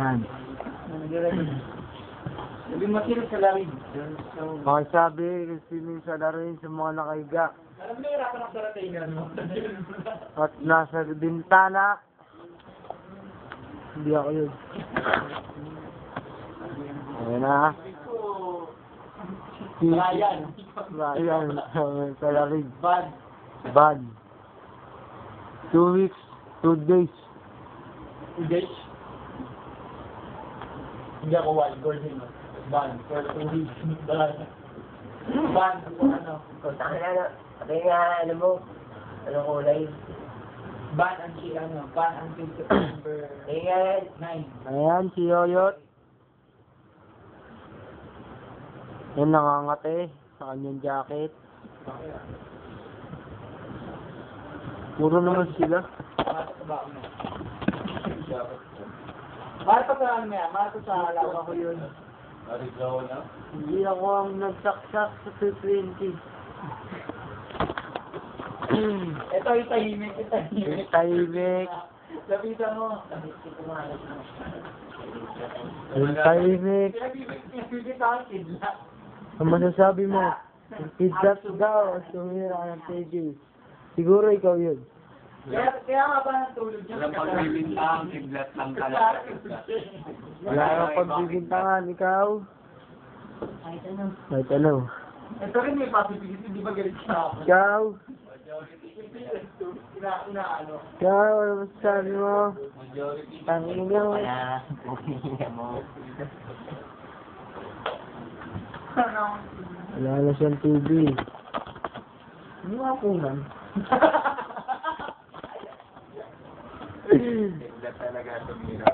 Yan. Sabi masilip sa larin. Makisabi kung sino yung salarin sa mga nakahiga. Alam mo, hirapan ako sa retainer mo. At nasa bintana. Hindi ako yun. Ayan na. Ryan. Ryan. Salarin. Bad. Bad. 2 weeks, 2 days. Engage. Hindi ako wild gold yun. Bad. For 2 weeks. Bad. Ano? Kung saan ano, sabi nga, ano mo, anong kulay? Ban until ano? Ban until September Ayan. 9. Ayan, si Yoyot. Yan, nangangate sa kanyang jacket. Puro naman sila. Mato sa baon mo. Mato sa ano yan? Mato sa lawa ko yun. Hindi ako ang nagsaksak sa 220. Ito yung tahimik. Ito tahimik. Tahimik. Lapitan mo. Yung tahimik. Pinagbibig sa akin, kidla. Ang masasabi mo, yung kidnap daw, sumira ka ng TJ. Siguro ikaw yun. Kaya nga ba ang tulog niya? Walang pagbibintang, kidlat lang talaga. Wala kang pagbibintangan, ikaw. Kahit ano. Kahit ano. Ito rin may possibility, di ba galit siya ako? Ikaw. Inaano. Ikaw, ano masasabi mo? Tangin mo. Kaya, pumiya mo. Ano? Wala na siyang TV. Ano nga po man? Kidlat talaga tumira.